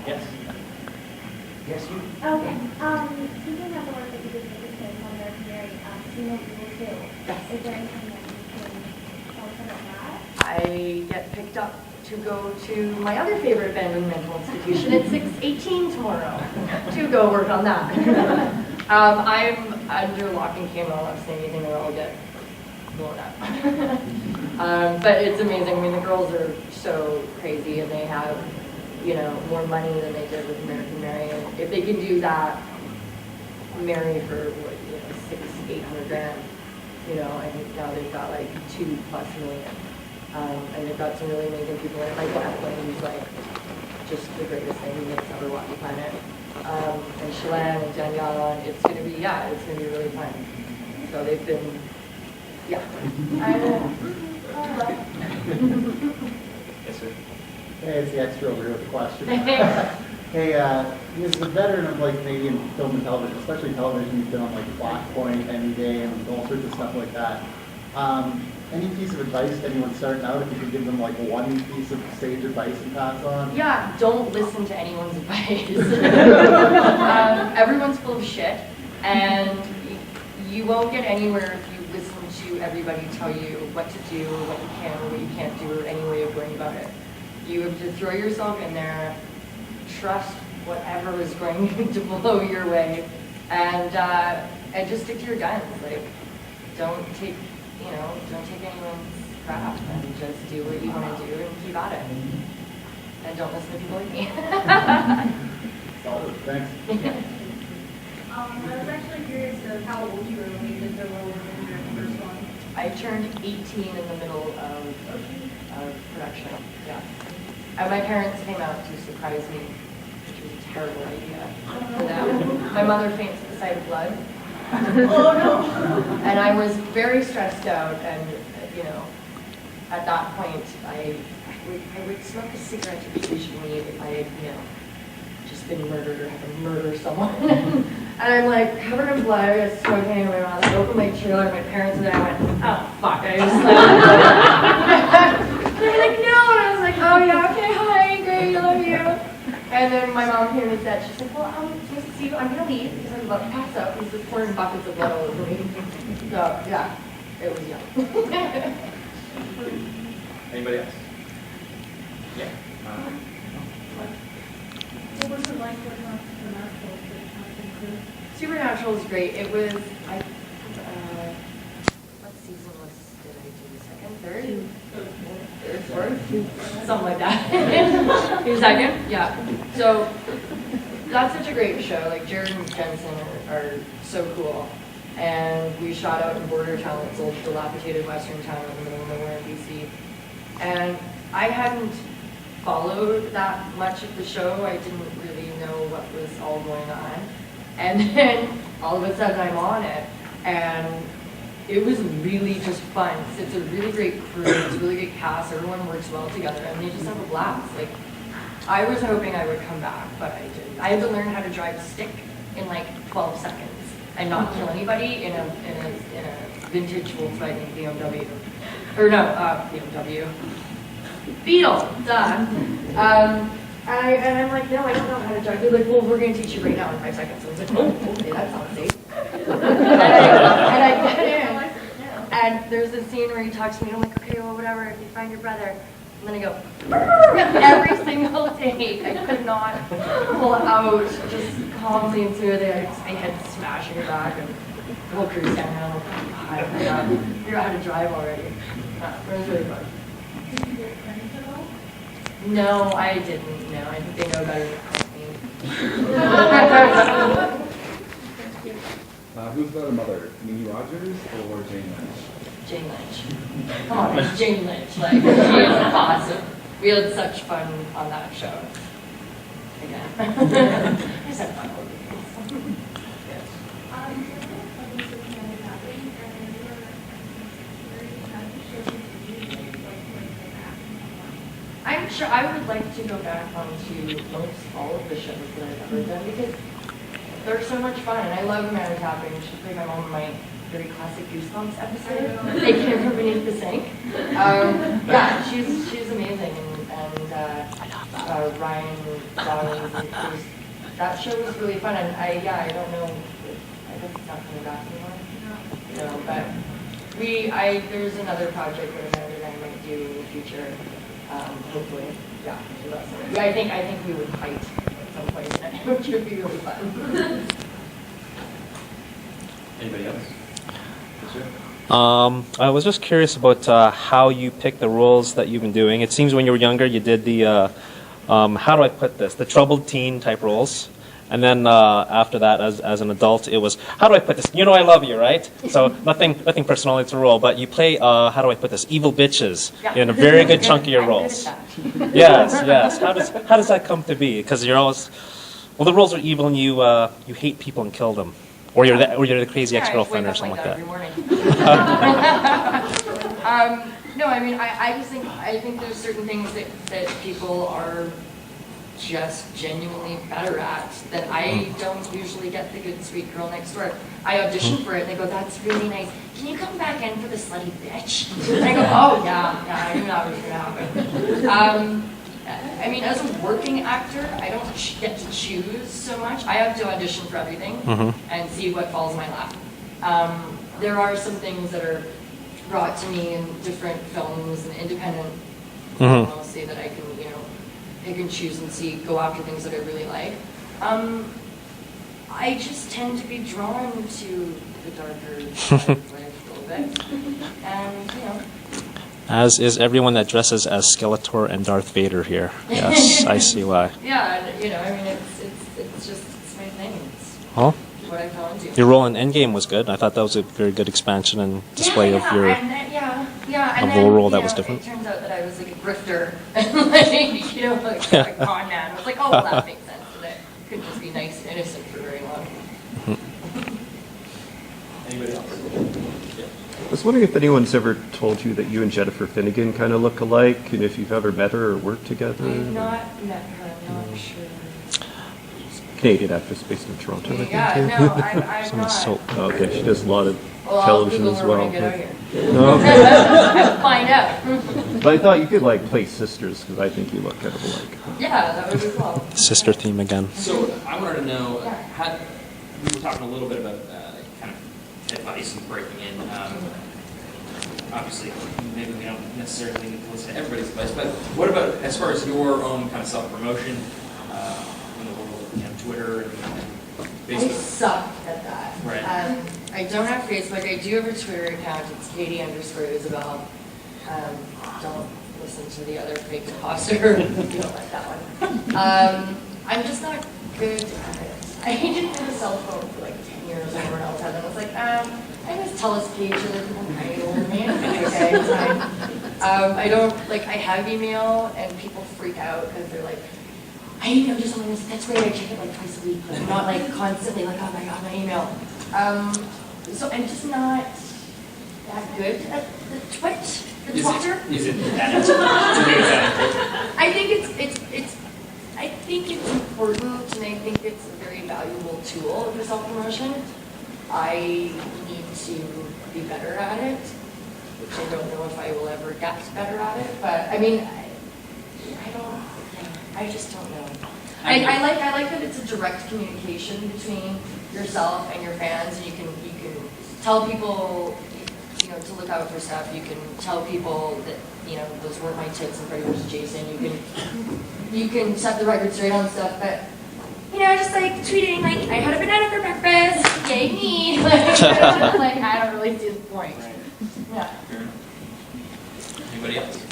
Yes. Yes, you. Okay. Speaking of the work that you did with the kids on their Mary, Casino Rule 2, Yes. is there anything that you can tell us about that? I get picked up to go to my other favorite abandoned mental institution at 6:18 tomorrow to go work on that. I'm under lock and key. I'm not allowed to say anything or I'll get blown up. But it's amazing. I mean, the girls are so crazy and they have, you know, more money than they did with American Mary. And if they can do that, Mary for what, you know, 600-800 grand, you know, I think now they've got like 2+ million. And they've got some really amazing people in it. Michael Epplin, who's like just the greatest thing that's ever walked the planet. And Shalane and Daniela, and it's gonna be, yeah, it's gonna be really fun. So they've been, yeah. Yes, sir. Hey, it's the extra over here with the question. Hey, as a veteran of like Canadian film and television, especially television, you've been on like Black Point, Any Day, and all sorts of stuff like that. Any piece of advice to anyone starting out, if you could give them like one piece of stage advice and pass on? Yeah, don't listen to anyone's advice. Everyone's full of shit, and you won't get anywhere if you listen to everybody tell you what to do, what you can or what you can't do, or any way of going about it. You have to throw yourself in there, trust whatever is going to blow your way, and just stick to your guns. Like, don't take anyone's crap, and just do what you want to do and keep at it. And don't listen to people like me. Solid, thanks. I was actually curious of how old you were when you did the role in your first one. I turned 18 in the middle of production, yeah. And my parents came out to surprise me, which was a terrible idea for them. My mother faints at the sight of blood. Oh no! And I was very stressed out, and you know, at that point, I would smoke a cigarette occasionally if I had, you know, just been murdered or had to murder someone. And I'm like covered in blood, I got smoking in my mouth. I opened my trailer, my parents and I went, oh fuck, I just slammed. They were like, no, and I was like, oh yeah, okay, hi, great, I love you. And then my mom came and said, she's like, well, nice to see you. I'm going to leave because I'm about to pass out because there's pouring buckets of blood all over me. So, yeah, it was young. Anybody else? Yeah. What was it like working on Supernatural? Supernatural is great. It was, what season did I do? Second, third? Third, fourth? Something like that. Second? Yeah. So, that's such a great show. Like, Jared and Jensen are so cool. And we shot out in Border Town, it's a dilapidated western town in the middle of nowhere in BC. And I hadn't followed that much of the show. I didn't really know what was all going on. And then all of a sudden I'm on it, and it was really just fun. It's a really great crew, it's a really good cast, everyone works well together, and they just have a blast. Like, I was hoping I would come back, but I didn't. I had to learn how to drive a stick in like 12 seconds and not kill anybody in a vintage Volkswagen BMW. Or no, BMW. Beetle, duh. And I'm like, no, I don't know how to drive. They're like, well, we're going to teach you right now in 5 seconds. I was like, oh, okay, that sounds safe. and I get in, and there's this scene where he talks to me, and I'm like, okay, well, whatever, if you find your brother. And then I go, every single take. I could not pull out just calmly and smoothly. My head smashing her back, and the whole crew's standing around like, oh, God, I figure out how to drive already. It was really fun. Did you get friends at all? No, I didn't. No, I think they know better than me. Who's better mother, Mimi Rogers or Jane Lynch? Jane Lynch. Come on, it's Jane Lynch. Like, she is awesome. We had such fun on that show. Again. I just had fun all the days. Yes. I'm sure I would like to go back onto most all of the shows that I've ever done because they're so much fun, and I love Amanda Tapping. She played my mom in my very classic Goosebumps episode. They came from beneath the sink. Yeah, she's amazing, and and Ryan Dollins. That show was really fun, and I don't know, I guess it's not coming back anymore. No, but there's another project that I might do in the future, hopefully. Yeah, so that's it. Yeah, I think we would fight at some point, and it would be really fun. Anybody else? Yes, sir. I was just curious about how you pick the roles that you've been doing. It seems when you were younger, you did the, how do I put this, the troubled teen type roles. And then after that, as an adult, it was, how do I put this? You know I love you, right? So nothing personal, it's a role. But you play, how do I put this, evil bitches in a very good chunk of your roles. Yes. How does that come to be? Because you're always, well, the roles are evil and you hate people and kill them. Or you're the crazy ex-girlfriend or something like that. Every morning. No, I mean, I just think, there's certain things that people are just genuinely better at that I don't usually get the good sweet girl next door. I audition for it and they go, that's really nice. Can you come back in for the slutty bitch? And I go, oh yeah, I knew that was gonna happen. I mean, as a working actor, I don't get to choose so much. I have to audition for everything and see what falls in my lap. There are some things that are brought to me in different films and independent mostly that I can, pick and choose and go after things that I really like. I just tend to be drawn to the darker side of life a little bit. And, As is everyone that dresses as Skeletor and Darth Vader here. Yes, I see why. Yeah, and, I mean, it's my thing. It's Well, what I fell into. your role in Endgame was good. I thought that was a very good expansion and display of your and a role that then, was different. It turns out that I was like a grifter, and like a con man. I was like, oh, well, that makes sense. That it couldn't just be nice and innocent for very long. Anybody else? Yeah. I was wondering if anyone's ever told you that you and Jennifer Finnegan kind of look alike, and if you've ever met her or worked together. I've not met her. I'm not sure. Canadian actress based in Toronto, I think. Yeah, no, I'm not. So, Oh, okay, she does a lot of Well, television I'll as Google her well. when I get out here. Oh, okay. I'll find out. But I thought you could play sisters because I think you look kind of alike. Yeah, that would be cool. sister theme again. So I wanted to know, we were talking a little bit about kind of advice and breaking in. Obviously, maybe we don't necessarily need to listen to everybody's advice, but what about as far as your own kind of self-promotion in the world of Twitter and I Facebook? suck at that. Right. I don't have Facebook. I do have a Twitter account. It's Katie_Isabelle. Don't listen to the other fake imposter. You don't like that one. I'm just not good at it. I didn't have a cell phone for like 10 years. Everyone else had them. I was like, I just tell us page so that people can older me. Okay, it's fine. I don't I have email and people freak out because they're like, I emailed you something. That's great. I check it like twice a week, but I'm not constantly oh my god, my email. So I'm just not that good at the Twitter. Is it that? I think it's important, and I think it's a very valuable tool for self-promotion. I need to be better at it, which I don't know if I will ever get better at it. But I mean, I just don't know. I like that it's a direct communication between yourself and your fans, and you can tell people to look out for stuff. You can tell people that those weren't my tits and Freddie versus Jason. You can set the record straight on stuff, but just tweeting I had a banana for breakfast, yay me. I don't really see the point. Right. Yeah. Anybody else?